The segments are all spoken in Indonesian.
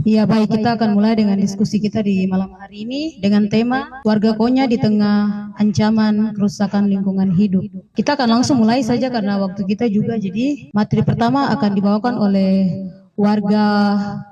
Iya baik, kita akan mulai dengan diskusi kita di malam hari ini dengan tema warga Konya di tengah ancaman kerusakan lingkungan hidup. Kita akan langsung mulai saja karena waktu kita juga, jadi materi pertama akan dibawakan oleh warga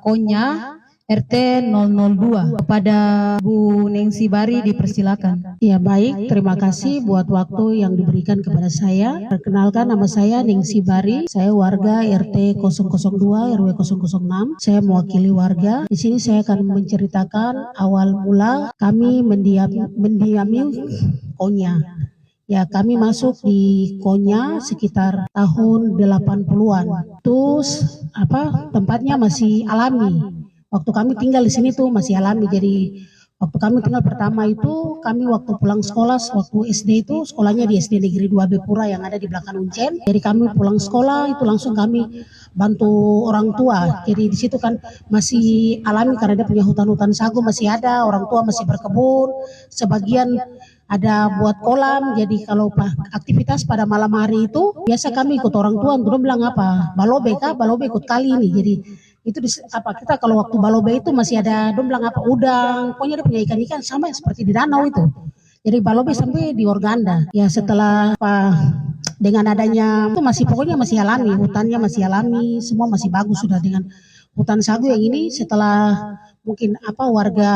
Konya RT 002. Kepada Bu Nengsi Bari dipersilakan. Ya baik, terima kasih buat waktu yang diberikan kepada saya. Perkenalkan, nama saya Nengsi Bari. Saya warga RT 002 RW 006. Saya mewakili warga. Di sini saya akan menceritakan awal mula kami mendiami Konya. Ya, kami masuk di Konya sekitar tahun 80-an. Terus tempatnya masih alami. Waktu kami tinggal di sini tuh masih alami. Jadi waktu kami tinggal pertama itu, kami waktu pulang sekolah, waktu SD itu sekolahnya di SD Negeri 2 Bepura yang ada di belakang Uncen. Jadi kami pulang sekolah itu langsung kami bantu orang tua. Jadi di situ kan masih alami karena dia punya hutan-hutan sagu masih ada, orang tua masih berkebun, sebagian ada buat kolam. Jadi kalau aktivitas pada malam hari itu biasa kami ikut orang tua. Untuk bilang apa? Balobe kah? Balobe ikut kali ini. Jadi itu kita kalau waktu balobe itu masih ada dong bilang apa udang, pokoknya dia punya ikan-ikan sama seperti di danau itu. Jadi balobe sampai di Organda. Ya setelah dengan adanya itu masih pokoknya masih alami, hutannya masih alami, semua masih bagus sudah dengan hutan sagu yang ini. Setelah mungkin warga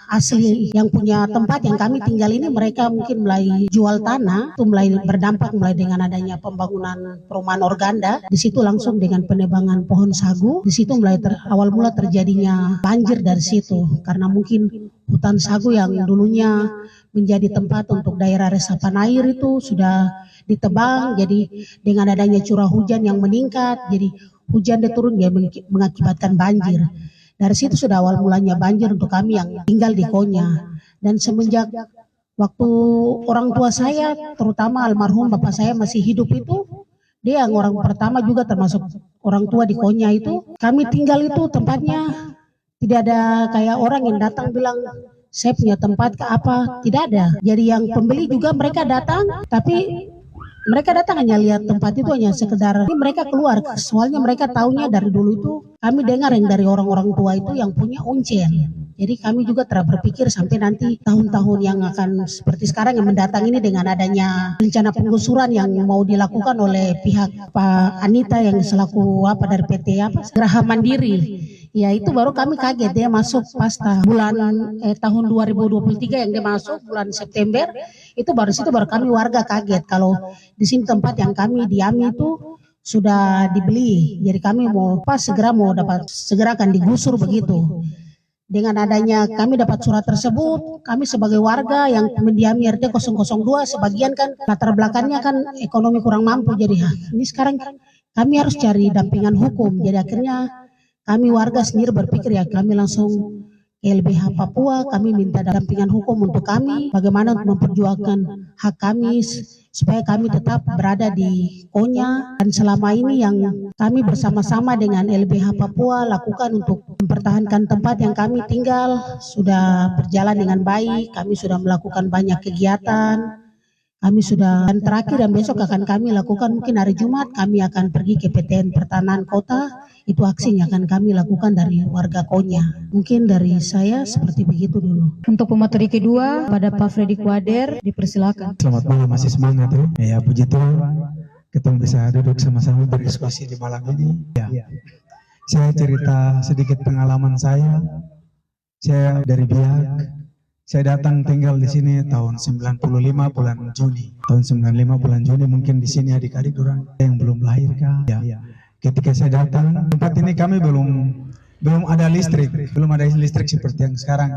asli yang punya tempat yang kami tinggal ini, mereka mungkin mulai jual tanah, itu mulai berdampak mulai dengan adanya pembangunan perumahan Organda. Di situ langsung dengan penebangan pohon sagu, di situ mulai awal mula terjadinya banjir dari situ karena mungkin hutan sagu yang dulunya menjadi tempat untuk daerah resapan air itu sudah ditebang. Jadi dengan adanya curah hujan yang meningkat, jadi hujan turun ya mengakibatkan banjir. Dari situ sudah awal mulanya banjir untuk kami yang tinggal di Konya. Dan semenjak waktu orang tua saya, terutama almarhum bapak saya masih hidup itu, dia yang orang pertama juga termasuk orang tua di Konya itu, kami tinggal itu tempatnya tidak ada kayak orang yang datang bilang saya punya tempat ke apa, tidak ada. Jadi yang pembeli juga mereka datang, tapi mereka datang hanya lihat tempat itu hanya sekedar ini mereka keluar, soalnya mereka tahunya dari dulu itu kami dengar yang dari orang-orang tua itu yang punya Uncen. Jadi kami juga telah berpikir sampai nanti tahun-tahun yang akan seperti sekarang yang mendatang ini dengan adanya rencana penggusuran yang mau dilakukan oleh pihak Pak Anita yang selaku dari PT Geraha Mandiri. Ya itu baru kami kaget dia masuk pas tahun 2023 yang dia masuk bulan September. Itu baru kami warga kaget kalau di sini tempat yang kami diami itu sudah dibeli. Jadi kami mau segera akan digusur begitu. Dengan adanya kami dapat surat tersebut, kami sebagai warga yang mendiami RT 002 sebagian kan latar belakangnya kan ekonomi kurang mampu. Jadi ini sekarang kami harus cari dampingan hukum. Jadi akhirnya kami warga sendiri berpikir ya kami langsung LBH Papua, kami minta dampingan hukum untuk kami, bagaimana untuk memperjuangkan hak kami supaya kami tetap berada di Konya. Dan selama ini yang kami bersama-sama dengan LBH Papua lakukan untuk mempertahankan tempat yang kami tinggal sudah berjalan dengan baik. Kami sudah melakukan banyak kegiatan. Kami sudah dan terakhir dan besok akan kami lakukan mungkin hari Jumat kami akan pergi ke PTN Pertanahan Kota. Itu aksinya akan kami lakukan dari warga Konya. Mungkin dari saya seperti begitu dulu. Untuk pemateri kedua pada Pak Freddy Kuader dipersilakan. Selamat malam, masih semangat ya. Puji Tuhan kita bisa duduk sama-sama berdiskusi di malam ini. Ya. Saya cerita sedikit pengalaman saya. Saya dari Biak. Saya datang tinggal di sini tahun 95 bulan Juni. Tahun 95 bulan Juni mungkin di sini adik-adik orang yang belum lahir kah? Ya. Ketika saya datang, tempat ini kami belum ada listrik, seperti yang sekarang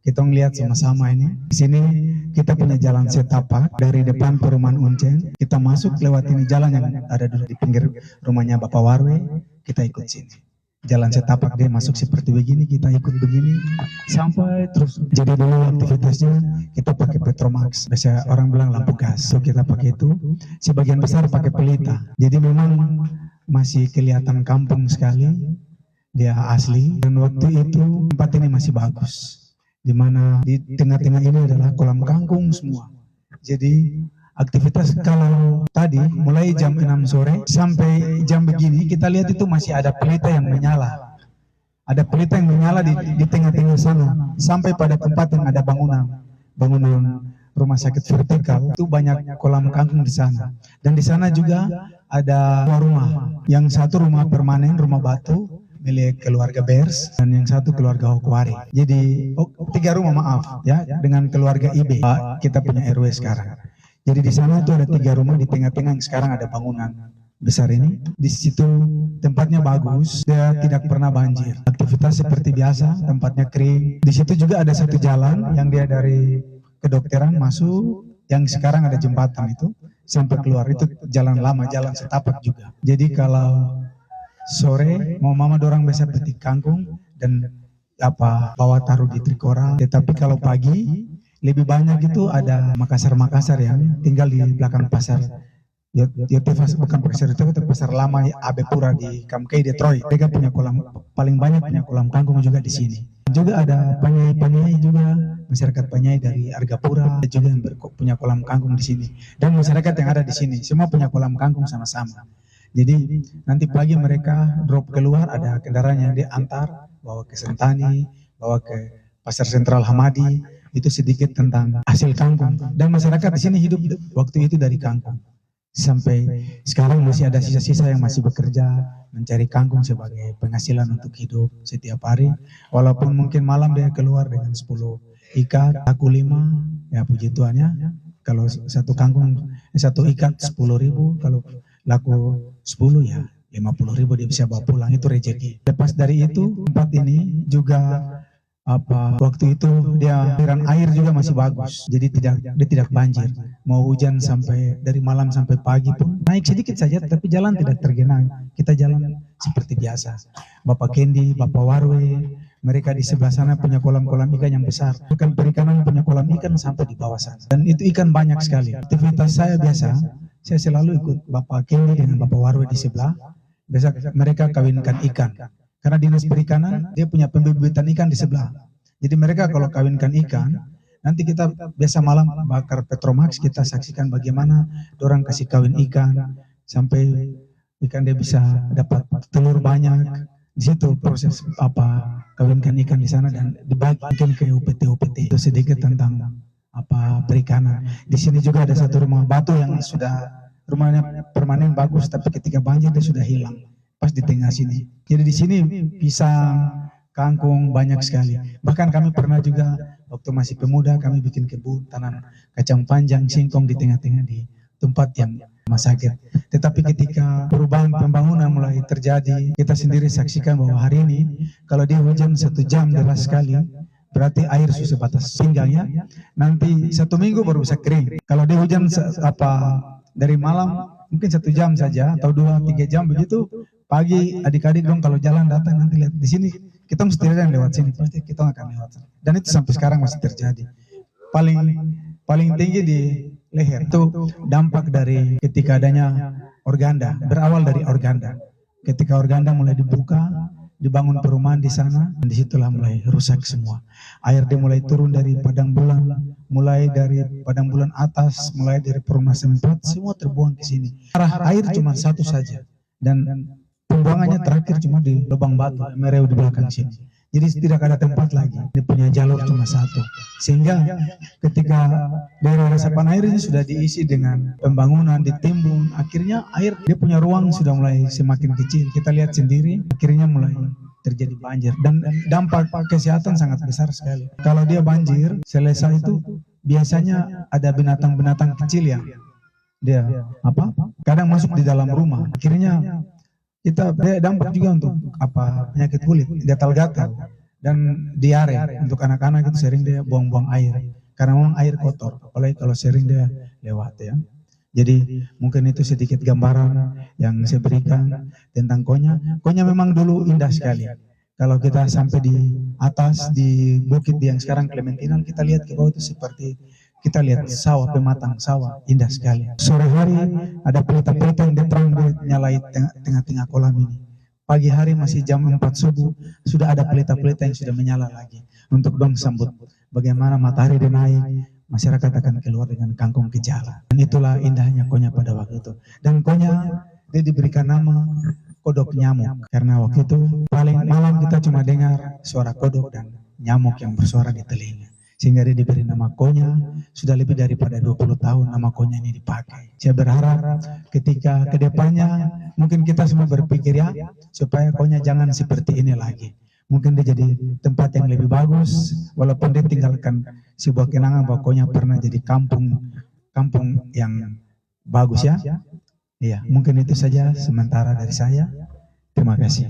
kita lihat sama-sama ini. Di sini kita punya jalan setapak dari depan perumahan Uncen. Kita masuk lewat ini jalan yang ada di pinggir rumahnya Bapak Warwe. Kita ikut sini. Jalan setapak dia masuk seperti begini, kita ikut begini sampai terus. Jadi dulu aktivitasnya kita pakai Petromax, biasa orang bilang lampu gas, so kita pakai itu. Sebagian besar pakai pelita. Jadi memang masih kelihatan kampung sekali, dia asli. Dan waktu itu tempat ini masih bagus, dimana di tengah-tengah ini adalah kolam kangkung semua. Jadi aktivitas kalau tadi mulai jam 6 sore sampai jam begini kita lihat itu masih ada pelita yang menyala. ada pelita yang menyala di tengah-tengah sana, sampai pada tempat yang ada bangunan rumah sakit vertikal, itu banyak kolam kangkung di sana. Dan di sana juga ada dua rumah, yang satu rumah permanen, rumah batu, milik keluarga Bers, dan yang satu keluarga Hokwari. Jadi 3 rumah maaf ya, dengan keluarga IB, kita punya RW sekarang. Jadi di sana itu ada 3 rumah di tengah-tengah yang sekarang ada bangunan besar ini. Di situ tempatnya bagus, dia tidak pernah banjir. Aktivitas seperti biasa, tempatnya kering. Di situ juga ada satu jalan yang dia dari kedokteran masuk, yang sekarang ada jembatan itu sampai keluar, itu jalan lama, jalan setapak juga. Jadi kalau sore mau mama dorang biasa petik kangkung dan bawa taruh di Trikora. Tetapi kalau pagi lebih banyak itu ada Makassar yang tinggal di belakang pasar Yotefas, bukan pasar Yotefas, tapi pasar lama Abe Pura di Kamkei, Detroit. Mereka punya kolam, paling banyak punya kolam kangkung juga di sini. Juga ada Panyai juga, masyarakat Panyai dari Argapura juga yang punya kolam kangkung di sini. Dan masyarakat yang ada di sini semua punya kolam kangkung sama-sama. Jadi nanti pagi mereka drop keluar, ada kendaraan yang diantar, bawa ke Sentani, bawa ke Pasar Sentral Hamadi. Itu sedikit tentang hasil kangkung. Dan masyarakat di sini hidup waktu itu dari kangkung. Sampai sekarang masih ada sisa-sisa yang masih bekerja mencari kangkung sebagai penghasilan untuk hidup setiap hari. Walaupun mungkin malam dia keluar dengan 10 ikat, laku 5, ya puji Tuhannya. Kalau satu ikat 10.000, kalau laku 10 ya 50.000 dia bisa bawa pulang, itu rezeki. Lepas dari itu, tempat ini juga waktu itu dia aliran air juga masih bagus, jadi dia tidak banjir. Mau hujan sampai dari malam sampai pagi pun naik sedikit saja, tapi jalan tidak tergenang. Kita jalan seperti biasa. Bapak Kendi, Bapak Warwe, mereka di sebelah sana punya kolam-kolam ikan yang besar. Bukan perikanan punya kolam ikan sampai di bawah sana. Dan itu ikan banyak sekali. Aktivitas saya biasa, saya selalu ikut Bapak Kendi dengan Bapak Warwe di sebelah. Biasa mereka kawinkan ikan. Karena dinas perikanan dia punya pembibitan ikan di sebelah. Jadi mereka kalau kawinkan ikan, nanti kita biasa malam bakar Petromax, kita saksikan bagaimana orang kasih kawin ikan sampai ikan dia bisa dapat telur banyak. Di situ proses kawinkan ikan di sana dan dibagi mungkin ke UPT. Itu sedikit tentang perikanan. Di sini juga ada satu rumah batu yang sudah rumahnya permanen bagus, tapi ketika banjir dia sudah hilang pas di tengah sini. Jadi di sini pisang, kangkung banyak sekali. Bahkan kami pernah juga waktu masih pemuda kami bikin kebun tanam kacang panjang, singkong di tengah-tengah di tempat yang rumah sakit. Tetapi ketika perubahan pembangunan mulai terjadi, kita sendiri saksikan bahwa hari ini kalau dia hujan 1 jam deras sekali, berarti air sudah sebatas pinggangnya. Nanti 1 minggu baru bisa kering. Kalau dia hujan dari malam mungkin 1 jam saja atau 2-3 jam begitu, pagi adik-adik dong kalau jalan datang nanti lihat di sini kita mesti ada yang lewat sini, pasti kita akan lewat. Dan itu sampai sekarang masih terjadi. Paling tinggi di leher itu dampak dari ketika adanya organda, berawal dari organda. Ketika organda mulai dibuka, dibangun perumahan di sana, dan disitulah mulai rusak semua. Air dia mulai turun dari padang bulan, mulai dari padang bulan atas, mulai dari perumahan sempat, semua terbuang ke sini. Arah air cuma satu saja, dan pembuangannya terakhir cuma di lubang batu Mereu di belakang sini. Jadi tidak ada tempat lagi. Dia punya jalur cuma satu. Sehingga ketika daerah resapan air ini sudah diisi dengan pembangunan, ditimbun, akhirnya air dia punya ruang sudah mulai semakin kecil. Kita lihat sendiri, akhirnya mulai terjadi banjir. Dan dampak kesehatan sangat besar sekali. Kalau dia banjir, selesai itu biasanya ada binatang-binatang kecil yang dia kadang masuk di dalam rumah. Akhirnya kita dampak juga untuk penyakit kulit, gatal-gatal dan diare. Untuk anak-anak itu sering dia buang-buang air karena memang air kotor, apalagi kalau sering dia lewat ya. Jadi mungkin itu sedikit gambaran yang saya berikan tentang Konya. Konya memang dulu indah sekali. Kalau kita sampai di atas di bukit yang sekarang Clementinan, kita lihat ke bawah itu seperti kita lihat sawah, pematang sawah, indah sekali. Sore hari ada pelita-pelita yang terang nyalai tengah-tengah kolam ini. Pagi hari masih jam 4 subuh, sudah ada pelita-pelita yang sudah menyala lagi. Untuk dong sambut bagaimana matahari dia naik, masyarakat akan keluar dengan kangkung ke jalan. Dan itulah indahnya Konya pada waktu itu. Dan Konya dia diberikan nama kodok nyamuk. Karena waktu itu paling malam kita cuma dengar suara kodok dan nyamuk yang bersuara di telinga. Sehingga dia diberi nama Konya, sudah lebih daripada 20 tahun nama Konya ini dipakai. Saya berharap ketika kedepannya mungkin kita semua berpikir ya, supaya Konya jangan seperti ini lagi. Mungkin dia jadi tempat yang lebih bagus, walaupun dia tinggalkan sebuah kenangan bahwa Konya pernah jadi kampung yang bagus ya. Iya, mungkin itu saja sementara dari saya. Terima kasih.